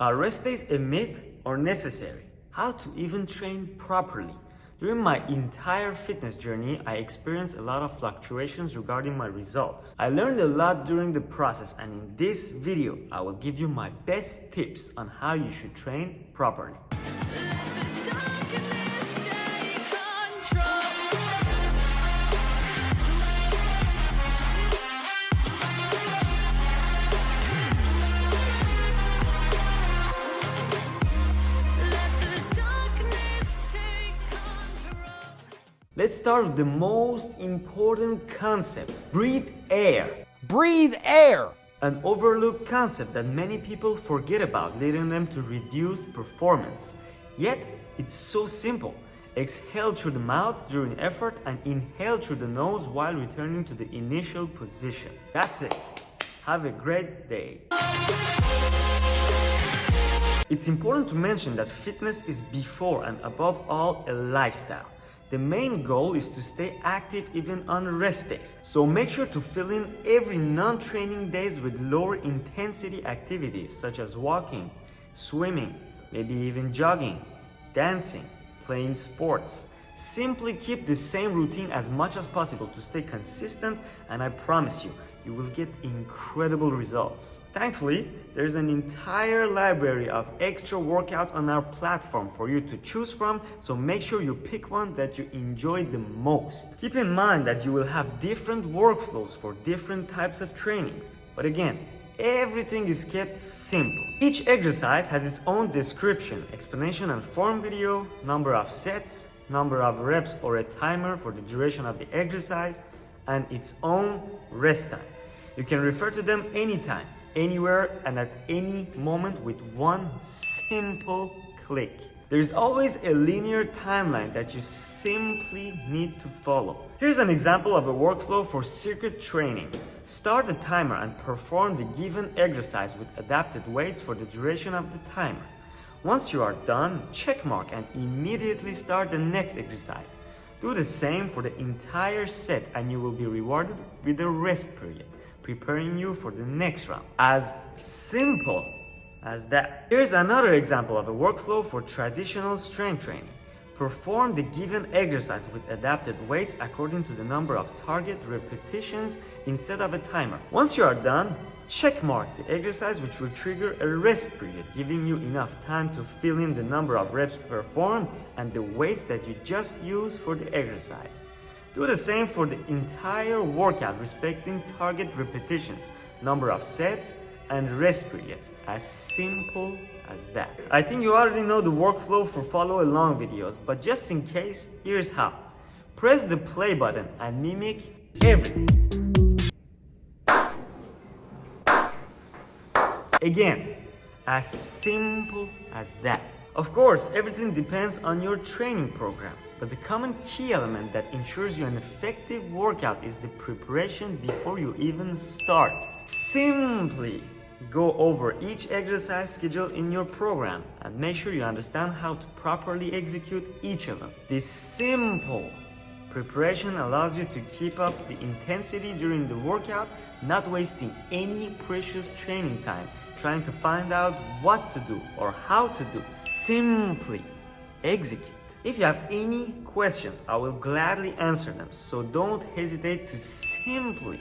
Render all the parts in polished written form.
Are rest days a myth or necessary? How to even train properly? During my entire fitness journey, I experienced a lot of fluctuations regarding my results. I learned a lot during the process, and in this video, I will give you my best tips on how you should train properly. Let's start with the most important concept: breathe air. Breathe air! An overlooked concept that many people forget about, leading them to reduced performance. Yet, it's so simple. Exhale through the mouth during effort and inhale through the nose while returning to the initial position. That's it. Have a great day. It's important to mention that fitness is before and above all a lifestyle. The main goal is to stay active even on rest days. So make sure to fill in every non-training days with lower intensity activities such as walking, swimming, maybe even jogging, dancing, playing sports. Simply keep the same routine as much as possible to stay consistent, and I promise you will get incredible results. Thankfully, there's an entire library of extra workouts on our platform for you to choose from, so make sure you pick one that you enjoy the most. Keep in mind that you will have different workflows for different types of trainings. But again, everything is kept simple. Each exercise has its own description, explanation and form video, number of sets, number of reps or a timer for the duration of the exercise, and its own rest time. You can refer to them anytime, anywhere, and at any moment with one simple click. There is always a linear timeline that you simply need to follow. Here's an example of a workflow for circuit training. Start the timer and perform the given exercise with adapted weights for the duration of the timer. Once you are done, check mark and immediately start the next exercise. Do the same for the entire set and you will be rewarded with a rest period, preparing you for the next round. As simple as that. Here's another example of a workflow for traditional strength training. Perform the given exercise with adapted weights according to the number of target repetitions instead of a timer. Once you are done, check mark the exercise, which will trigger a rest period, giving you enough time to fill in the number of reps performed and the weights that you just used for the exercise. Do the same for the entire workout, respecting target repetitions, number of sets, and rest periods. As simple as that. I think you already know the workflow for follow along videos, but just in case, here's how. Press the play button and mimic everything. Again, as simple as that. Of course, everything depends on your training program, but the common key element that ensures you an effective workout is the preparation before you even start. Simply go over each exercise schedule in your program and make sure you understand how to properly execute each of them. This simple preparation allows you to keep up the intensity during the workout, not wasting any precious training time trying to find out what to do or how to do. Simply execute. If you have any questions, I will gladly answer them, so don't hesitate to simply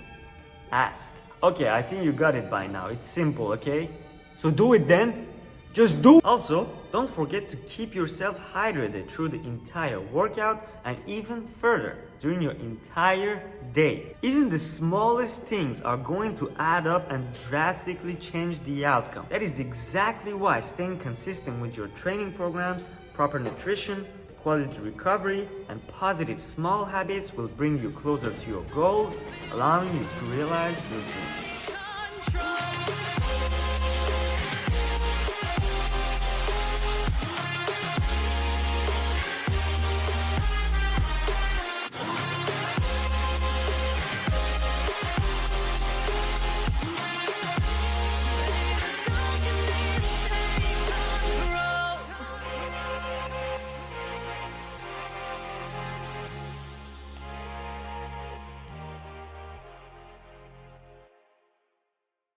ask. Okay, I think you got it by now. It's simple, okay? So do it then. Just do. Also, don't forget to keep yourself hydrated through the entire workout and even further during your entire day. Even the smallest things are going to add up and drastically change the outcome. That is exactly why staying consistent with your training programs, proper nutrition, quality recovery, and positive small habits will bring you closer to your goals, allowing you to realize your dreams.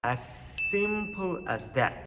As simple as that.